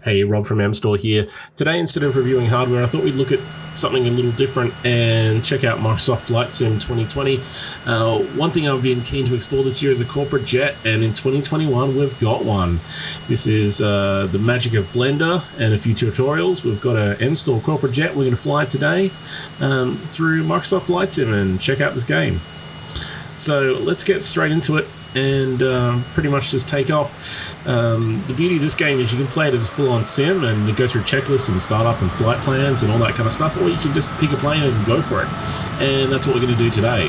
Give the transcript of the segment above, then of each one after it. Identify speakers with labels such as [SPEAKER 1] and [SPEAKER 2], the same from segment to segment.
[SPEAKER 1] Hey, Rob from M-Store here. Today, instead of reviewing hardware, I thought we'd look at something a little different and check out Microsoft Flight Sim 2020. One thing I've been keen to explore this year is a corporate jet, and in 2021 we've got one. This is the magic of Blender and a few tutorials. We've got an M-Store corporate jet we're going to fly today through Microsoft Flight Sim and check out this game. So let's get straight into it and pretty much just take off. The beauty of this game is you can play it as a full-on sim and go through checklists and startup and flight plans and all that kind of stuff, or you can just pick a plane and go for it. And that's what we're going to do today.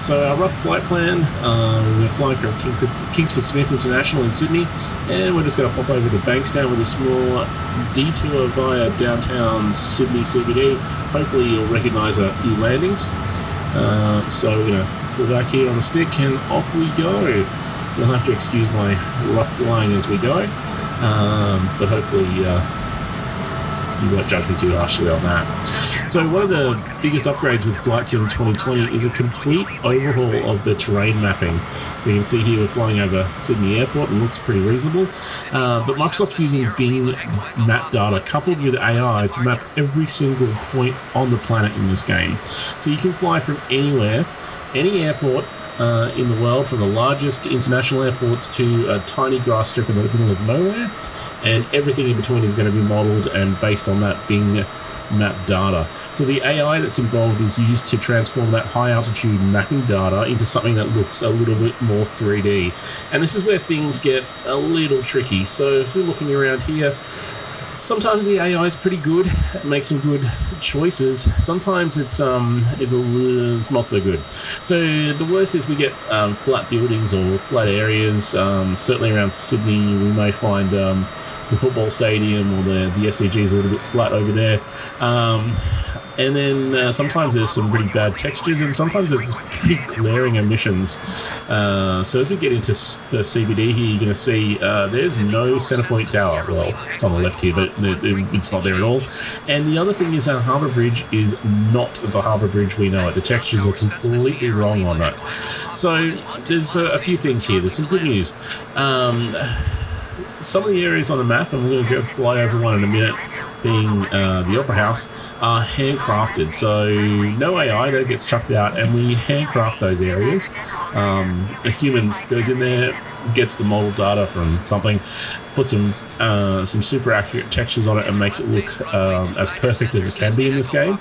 [SPEAKER 1] So our rough flight plan, we're flying from Kingsford Smith International in Sydney, and we're just going to pop over to Bankstown with a small detour via downtown Sydney CBD. Hopefully you'll recognise a few landings. So we're going to pull back here on the stick and off we go. You'll have to excuse my rough flying as we go, but hopefully you won't judge me too harshly on that. So one of the biggest upgrades with Flight Sim 2020 is a complete overhaul of the terrain mapping. So you can see here we're flying over Sydney Airport and it looks pretty reasonable. But Microsoft's using Bing map data coupled with AI to map every single point on the planet in this game. So you can fly from anywhere, any airport in the world, from the largest international airports to a tiny grass strip in the middle of nowhere, and everything in between is going to be modelled and based on that Bing map data. So the AI that's involved is used to transform that high altitude mapping data into something that looks a little bit more 3D. And this is where things get a little tricky. So if we're looking around here, sometimes the AI is pretty good, it makes some good choices. Sometimes it's not so good. So the worst is we get flat buildings or flat areas. Certainly around Sydney, we may find the football stadium or the SCG is a little bit flat over there. And then sometimes there's some pretty bad textures, and sometimes there's pretty glaring emissions. So as we get into the CBD here, you're going to see there's no Centrepoint Tower. Well, it's on the left here, but it's not there at all. And the other thing is our Harbour Bridge is not the Harbour Bridge we know it. The textures are completely wrong on that. So there's a few things here. There's some good news. Some of the areas on the map, and we're going to go fly over one in a minute, being the Opera House, are handcrafted. So no AI that gets chucked out, and we handcraft those areas. A human goes in there, gets the model data from something, puts some super accurate textures on it, and makes it look as perfect as it can be in this game.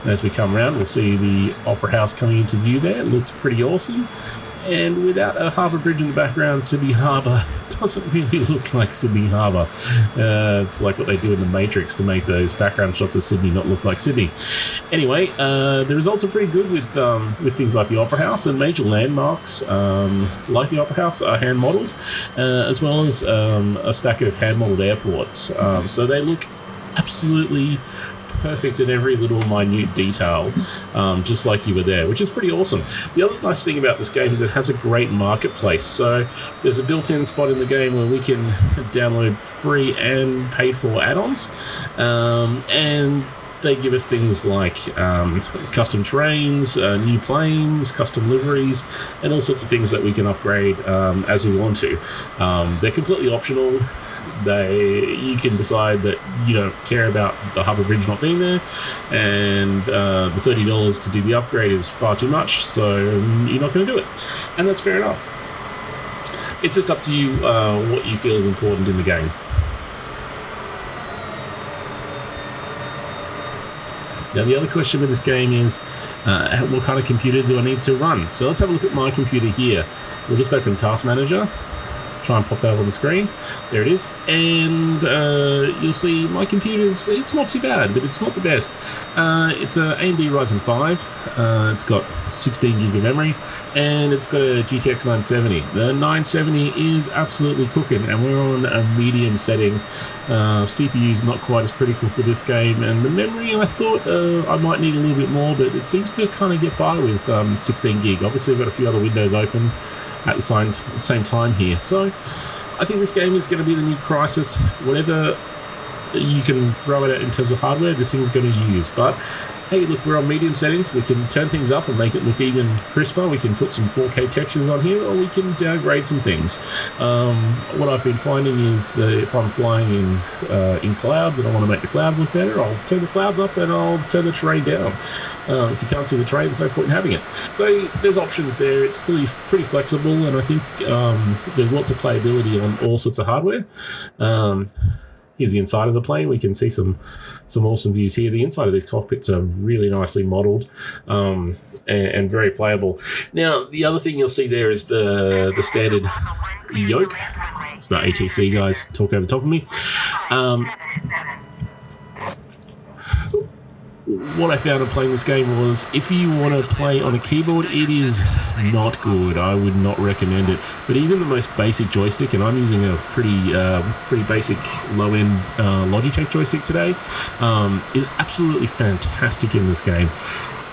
[SPEAKER 1] And as we come around, we'll see the Opera House coming into view there. It looks pretty awesome. And without a harbour bridge in the background, Sydney Harbour doesn't really look like Sydney Harbour. It's like what they do in the Matrix to make those background shots of Sydney not look like Sydney. Anyway, the results are pretty good with things like the Opera House, and major landmarks like the Opera House are hand-modelled, as well as a stack of hand-modelled airports. So they look absolutely perfect in every little minute detail, just like you were there, which is pretty awesome. The other nice thing about this game is it has a great marketplace. So there's a built-in spot in the game where we can download free and paid for add-ons, and they give us things like custom trains, new planes, custom liveries, and all sorts of things that we can upgrade as we want to. They're completely optional. You can decide that you don't care about the Harbour Bridge not being there, and the $30 to do the upgrade is far too much, so you're not going to do it. And that's fair enough. It's just up to you what you feel is important in the game. Now, the other question with this game is, what kind of computer do I need to run? So let's have a look at my computer here. We'll just open Task Manager. Try and pop that on the screen. There it is. And you'll see my computer's, it's not too bad, but it's not the best. It's an AMD Ryzen 5. It's got 16 gig of memory, and it's got a GTX 970. The 970 is absolutely cooking, and we're on a medium setting. CPU's not quite as critical for this game, and the memory, I thought I might need a little bit more, but it seems to kind of get by with 16 gig. Obviously, I've got a few other windows open at the same time here. So I think this game is going to be the new Crysis. Whatever you can throw it out in terms of hardware, this thing's going to use. But hey, look, we're on medium settings. We can turn things up and make it look even crisper. We can put some 4K textures on here, or we can downgrade some things. What I've been finding is if I'm flying in clouds and I want to make the clouds look better, I'll turn the clouds up and I'll turn the terrain down. If you can't see the terrain, there's no point in having it. So there's options there. It's pretty flexible, and I think there's lots of playability on all sorts of hardware. Here's the inside of the plane. We can see some awesome views here. The inside of these cockpits are really nicely modelled and very playable. Now, the other thing you'll see there is the standard yoke. It's the ATC guys talk over the top of me. What I found in playing this game was if you want to play on a keyboard, it is not good. I would not recommend it. But even the most basic joystick, and I'm using a pretty basic low-end Logitech joystick today, is absolutely fantastic in this game.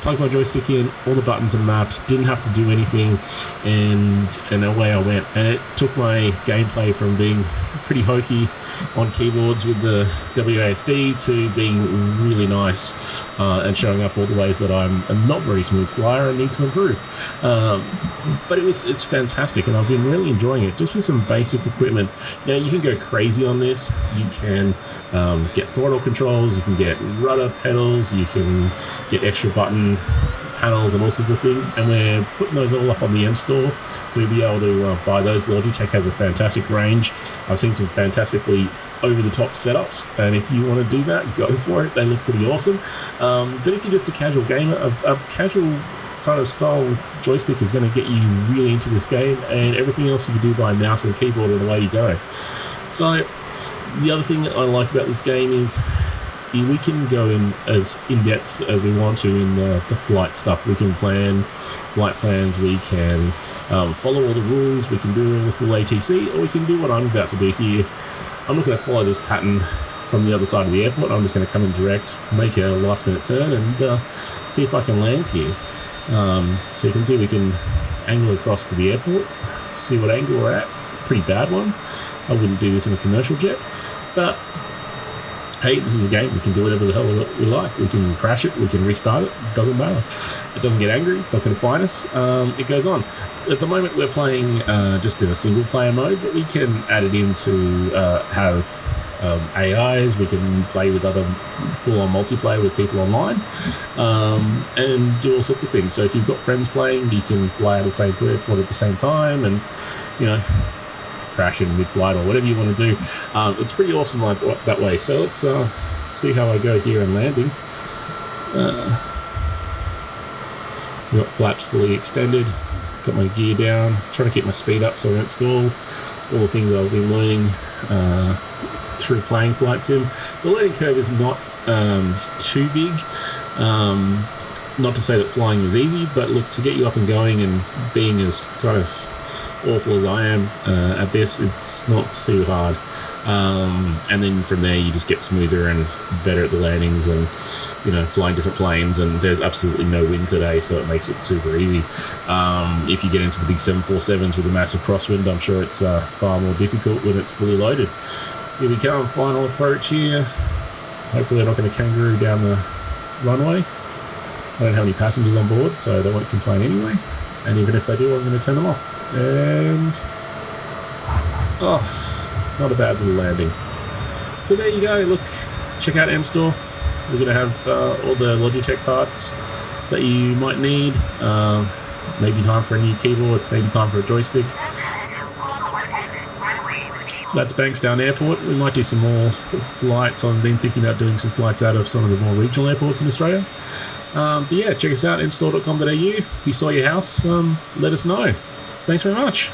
[SPEAKER 1] Plug my joystick in, all the buttons are mapped, didn't have to do anything, and away I went. And it took my gameplay from being pretty hokey on keyboards with the WASD to being really nice and showing up all the ways that I'm a not very smooth flyer and need to improve. But it's fantastic, and I've been really enjoying it just with some basic equipment. Now, you can go crazy on this. You can get throttle controls, you can get rudder pedals, you can get extra button panels and all sorts of things, and we're putting those all up on the M Store, so you'll be able to buy those. Logitech has a fantastic range. I've seen some fantastically over-the-top setups, and if you want to do that, go for it. They look pretty awesome. But if you're just a casual gamer, a casual kind of style joystick is going to get you really into this game, and everything else you can do by mouse and keyboard, and away you go. So the other thing I like about this game is we can go in as in-depth as we want to in the flight stuff. We can plan flight plans, we can follow all the rules, we can do the full ATC, or we can do what I'm about to do here. I'm not going to follow this pattern from the other side of the airport. I'm just going to come in direct, make a last-minute turn, and see if I can land here. So you can see we can angle across to the airport, see what angle we're at. Pretty bad one. I wouldn't do this in a commercial jet, but hey, this is a game. We can do whatever the hell we like. We can crash it, we can restart it, doesn't matter. It doesn't get angry, it's not going to find us. It goes on. At the moment we're playing just in a single player mode, but we can add it in to have AIs, we can play with other full-on multiplayer with people online, and do all sorts of things. So if you've got friends playing, you can fly out of the same airport at the same time, and crash in mid-flight or whatever you want to do. It's pretty awesome like that way. So let's see how I go here in landing. Got flaps fully extended, got my gear down, trying to keep my speed up so I don't stall. All the things I've been learning through playing flight sim. The learning curve is not too big. Not to say that flying is easy, but look, to get you up and going and being as kind of awful as I am at this, it's not too hard. And then from there you just get smoother and better at the landings and flying different planes, and there's absolutely no wind today, so it makes it super easy. If you get into the big 747s with a massive crosswind, I'm sure it's far more difficult when it's fully loaded. Here we come, final approach here. Hopefully they're not going to kangaroo down the runway. I don't have any passengers on board, so they won't complain anyway. And even if they do, I'm going to turn them off. And not a bad little landing. So there you go. Look, check out M Store. We're going to have all the Logitech parts that you might need. Maybe time for a new keyboard, maybe time for a joystick. That's Bankstown Airport. We might do some more flights. I've been thinking about doing some flights out of some of the more regional airports in Australia. But yeah, check us out, mstore.com.au. If you saw your house, let us know. Thanks very much.